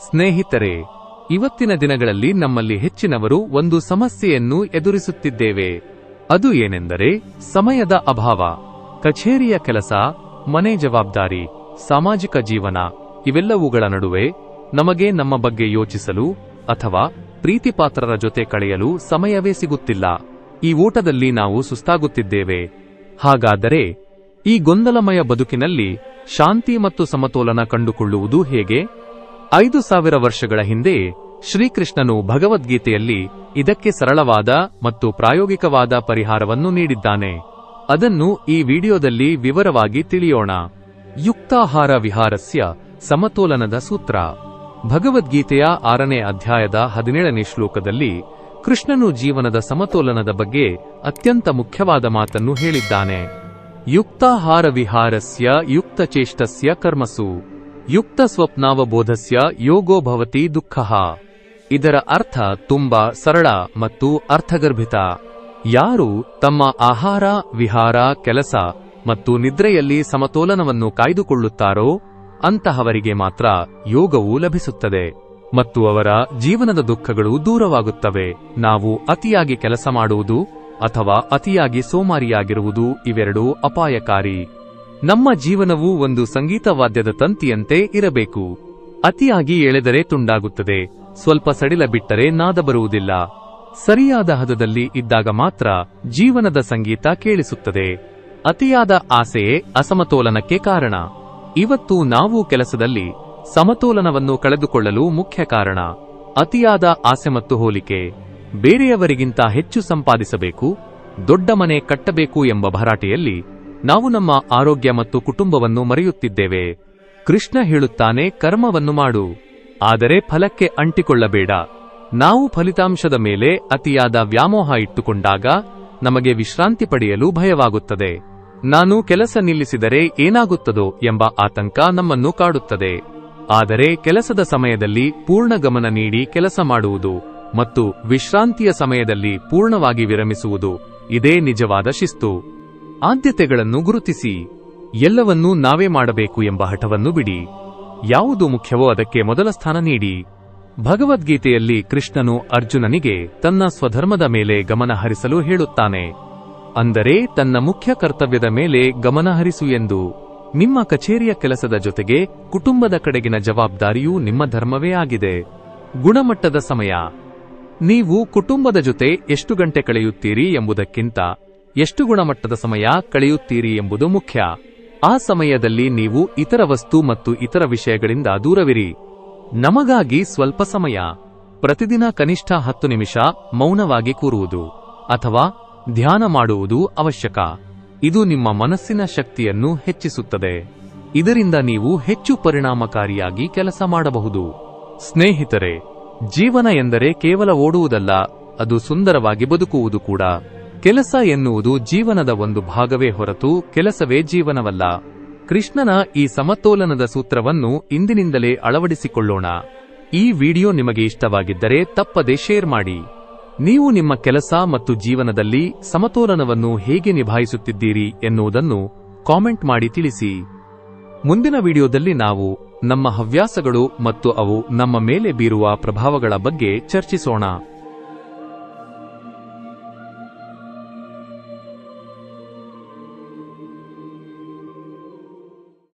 ಸ್ನೇಹಿತರೆ, ಇವತ್ತಿನ ದಿನಗಳಲ್ಲಿ ನಮ್ಮಲ್ಲಿ ಹೆಚ್ಚಿನವರು ಒಂದು ಸಮಸ್ಯೆಯನ್ನು ಎದುರಿಸುತ್ತಿದ್ದೇವೆ. ಅದು ಏನೆಂದರೆ ಸಮಯದ ಅಭಾವ. ಕಚೇರಿಯ ಕೆಲಸ, ಮನೆ ಜವಾಬ್ದಾರಿ, ಸಾಮಾಜಿಕ ಜೀವನ ಇವೆಲ್ಲವುಗಳ ನಡುವೆ ನಮಗೆ ನಮ್ಮ ಬಗ್ಗೆ ಯೋಚಿಸಲು ಅಥವಾ ಪ್ರೀತಿಪಾತ್ರರ ಜೊತೆ ಕಳೆಯಲು ಸಮಯವೇ ಸಿಗುತ್ತಿಲ್ಲ. ಈ ಓಟದಲ್ಲಿ ನಾವು ಸುಸ್ತಾಗುತ್ತಿದ್ದೇವೆ. ಹಾಗಾದರೆ ಈ ಗೊಂದಲಮಯ ಬದುಕಿನಲ್ಲಿ ಶಾಂತಿ ಮತ್ತು ಸಮತೋಲನ ಕಂಡುಕೊಳ್ಳುವುದು ಹೇಗೆ? 5000 ವರ್ಷಗಳ ಹಿಂದೆ ಶ್ರೀಕೃಷ್ಣನು ಭಗವದ್ಗೀತೆಯಲ್ಲಿ ಇದಕ್ಕೆ ಸರಳವಾದ ಮತ್ತು ಪ್ರಾಯೋಗಿಕವಾದ ಪರಿಹಾರವನ್ನು ನೀಡಿದ್ದಾನೆ. ಅದನ್ನು ಈ ವಿಡಿಯೋದಲ್ಲಿ ವಿವರವಾಗಿ ತಿಳಿಯೋಣ. ಯುಕ್ತಾಹಾರ ವಿಹಾರಸ್ಯ ಸಮತೋಲನದ ಸೂತ್ರ. ಭಗವದ್ಗೀತೆಯ 6ನೇ ಅಧ್ಯಾಯದ 17ನೇ ಶ್ಲೋಕದಲ್ಲಿ ಕೃಷ್ಣನು ಜೀವನದ ಸಮತೋಲನದ ಬಗ್ಗೆ ಅತ್ಯಂತ ಮುಖ್ಯವಾದ ಮಾತನ್ನು ಹೇಳಿದ್ದಾನೆ. ಯುಕ್ತಾಹಾರ ವಿಹಾರಸ್ಯ ಯುಕ್ತಚೇಷ್ಟಸ್ಯ ಕರ್ಮಸು ಯುಕ್ತ ಸ್ವಪ್ನಾವಬೋಧಸ್ಯ ಯೋಗೋ ಭವತಿ ದುಃಖಃ. ಇದರ ಅರ್ಥ ತುಂಬಾ ಸರಳ ಮತ್ತು ಅರ್ಥಗರ್ಭಿತ. ಯಾರು ತಮ್ಮ ಆಹಾರ, ವಿಹಾರ, ಕೆಲಸ ಮತ್ತು ನಿದ್ರೆಯಲ್ಲಿ ಸಮತೋಲನವನ್ನು ಕಾಯ್ದುಕೊಳ್ಳುತ್ತಾರೋ ಅಂತಹವರಿಗೆ ಮಾತ್ರ ಯೋಗವು ಲಭಿಸುತ್ತದೆ ಮತ್ತು ಅವರ ಜೀವನದ ದುಃಖಗಳು ದೂರವಾಗುತ್ತವೆ. ನಾವು ಅತಿಯಾಗಿ ಕೆಲಸ ಮಾಡುವುದು ಅಥವಾ ಅತಿಯಾಗಿ ಸೋಮಾರಿಯಾಗಿರುವುದು ಇವೆರಡೂ ಅಪಾಯಕಾರಿ. ನಮ್ಮ ಜೀವನವು ಒಂದು ಸಂಗೀತ ವಾದ್ಯದ ತಂತಿಯಂತೆ ಇರಬೇಕು. ಅತಿಯಾಗಿ ಎಳೆದರೆ ತುಂಡಾಗುತ್ತದೆ, ಸ್ವಲ್ಪ ಸಡಿಲ ಬಿಟ್ಟರೆ ನಾದ ಬರುವುದಿಲ್ಲ. ಸರಿಯಾದ ಹದದಲ್ಲಿ ಇದ್ದಾಗ ಮಾತ್ರ ಜೀವನದ ಸಂಗೀತ ಕೇಳಿಸುತ್ತದೆ. ಅತಿಯಾದ ಆಸೆಯೇ ಅಸಮತೋಲನಕ್ಕೆ ಕಾರಣ. ಇವತ್ತು ನಾವು ಕೆಲಸದಲ್ಲಿ ಸಮತೋಲನವನ್ನು ಕಳೆದುಕೊಳ್ಳಲು ಮುಖ್ಯ ಕಾರಣ ಅತಿಯಾದ ಆಸೆ ಮತ್ತು ಹೋಲಿಕೆ. ಬೇರೆಯವರಿಗಿಂತ ಹೆಚ್ಚು ಸಂಪಾದಿಸಬೇಕು, ದೊಡ್ಡ ಮನೆ ಕಟ್ಟಬೇಕು ಎಂಬ ಭರಾಟೆಯಲ್ಲಿ ನಾವು ನಮ್ಮ ಆರೋಗ್ಯ ಮತ್ತು ಕುಟುಂಬವನ್ನು ಮರೆಯುತ್ತಿದ್ದೇವೆ. ಕೃಷ್ಣ ಹೇಳುತ್ತಾನೆ, ಕರ್ಮವನ್ನು ಮಾಡು, ಆದರೆ ಫಲಕ್ಕೆ ಅಂಟಿಕೊಳ್ಳಬೇಡ. ನಾವು ಫಲಿತಾಂಶದ ಮೇಲೆ ಅತಿಯಾದ ವ್ಯಾಮೋಹ ಇಟ್ಟುಕೊಂಡಾಗ ನಮಗೆ ವಿಶ್ರಾಂತಿ ಪಡೆಯಲು ಭಯವಾಗುತ್ತದೆ. ನಾನು ಕೆಲಸ ನಿಲ್ಲಿಸಿದರೆ ಏನಾಗುತ್ತದೋ ಎಂಬ ಆತಂಕ ನಮ್ಮನ್ನು ಕಾಡುತ್ತದೆ. ಆದರೆ ಕೆಲಸದ ಸಮಯದಲ್ಲಿ ಪೂರ್ಣ ಗಮನ ನೀಡಿ ಕೆಲಸ ಮಾಡುವುದು ಮತ್ತು ವಿಶ್ರಾಂತಿಯ ಸಮಯದಲ್ಲಿ ಪೂರ್ಣವಾಗಿ ವಿರಮಿಸುವುದು, ಇದೇ ನಿಜವಾದ ಶಿಸ್ತು. ಆದ್ಯತೆಗಳನ್ನು ಗುರುತಿಸಿ. ಎಲ್ಲವನ್ನೂ ನಾವೇ ಮಾಡಬೇಕು ಎಂಬ ಹಠವನ್ನು ಬಿಡಿ. ಯಾವುದು ಮುಖ್ಯವೋ ಅದಕ್ಕೆ ಮೊದಲ ಸ್ಥಾನ ನೀಡಿ. ಭಗವದ್ಗೀತೆಯಲ್ಲಿ ಕೃಷ್ಣನು ಅರ್ಜುನನಿಗೆ ತನ್ನ ಸ್ವಧರ್ಮದ ಮೇಲೆ ಗಮನ ಹರಿಸಲು ಹೇಳುತ್ತಾನೆ. ಅಂದರೆ ತನ್ನ ಮುಖ್ಯ ಕರ್ತವ್ಯದ ಮೇಲೆ ಗಮನ ಹರಿಸು ಎಂದು. ನಿಮ್ಮ ಕಚೇರಿಯ ಕೆಲಸದ ಜೊತೆಗೆ ಕುಟುಂಬದ ಕಡೆಗಿನ ಜವಾಬ್ದಾರಿಯೂ ನಿಮ್ಮ ಧರ್ಮವೇ ಆಗಿದೆ. ಗುಣಮಟ್ಟದ ಸಮಯ. ನೀವು ಕುಟುಂಬದ ಜೊತೆ ಎಷ್ಟು ಗಂಟೆ ಕಳೆಯುತ್ತೀರಿ ಎಂಬುದಕ್ಕಿಂತ ಎಷ್ಟು ಗುಣಮಟ್ಟದ ಸಮಯ ಕಳೆಯುತ್ತೀರಿ ಎಂಬುದು ಮುಖ್ಯ. ಆ ಸಮಯದಲ್ಲಿ ನೀವು ಇತರ ವಸ್ತು ಮತ್ತು ಇತರ ವಿಷಯಗಳಿಂದ ದೂರವಿರಿ. ನಮಗಾಗಿ ಸ್ವಲ್ಪ ಸಮಯ, ಪ್ರತಿದಿನ ಕನಿಷ್ಠ 10 ನಿಮಿಷ ಮೌನವಾಗಿ ಕೂರುವುದು ಅಥವಾ ಧ್ಯಾನ ಮಾಡುವುದು ಅವಶ್ಯಕ. ಇದು ನಿಮ್ಮ ಮನಸ್ಸಿನ ಶಕ್ತಿಯನ್ನು ಹೆಚ್ಚಿಸುತ್ತದೆ. ಇದರಿಂದ ನೀವು ಹೆಚ್ಚು ಪರಿಣಾಮಕಾರಿಯಾಗಿ ಕೆಲಸ ಮಾಡಬಹುದು. ಸ್ನೇಹಿತರೆ, ಜೀವನ ಎಂದರೆ ಕೇವಲ ಓಡುವುದಲ್ಲ, ಅದು ಸುಂದರವಾಗಿ ಬದುಕುವುದು ಕೂಡ. ಕೆಲಸ ಎನ್ನುವುದು ಜೀವನದ ಒಂದು ಭಾಗವೇ ಹೊರತು ಕೆಲಸವೇ ಜೀವನವಲ್ಲ. ಕೃಷ್ಣನ ಈ ಸಮತೋಲನದ ಸೂತ್ರವನ್ನು ಇಂದಿನಿಂದಲೇ ಅಳವಡಿಸಿಕೊಳ್ಳೋಣ. ಈ ವಿಡಿಯೋ ನಿಮಗೆ ಇಷ್ಟವಾಗಿದ್ದರೆ ತಪ್ಪದೇ ಶೇರ್ ಮಾಡಿ. ನೀವು ನಿಮ್ಮ ಕೆಲಸ ಮತ್ತು ಜೀವನದಲ್ಲಿ ಸಮತೋಲನವನ್ನು ಹೇಗೆ ನಿಭಾಯಿಸುತ್ತಿದ್ದೀರಿ ಎನ್ನುವುದನ್ನು ಕಾಮೆಂಟ್ ಮಾಡಿ ತಿಳಿಸಿ. ಮುಂದಿನ ವಿಡಿಯೋದಲ್ಲಿ ನಾವು ನಮ್ಮ ಹವ್ಯಾಸಗಳು ಮತ್ತು ಅವು ನಮ್ಮ ಮೇಲೆ ಬೀರುವ ಪ್ರಭಾವಗಳ ಬಗ್ಗೆ ಚರ್ಚಿಸೋಣ.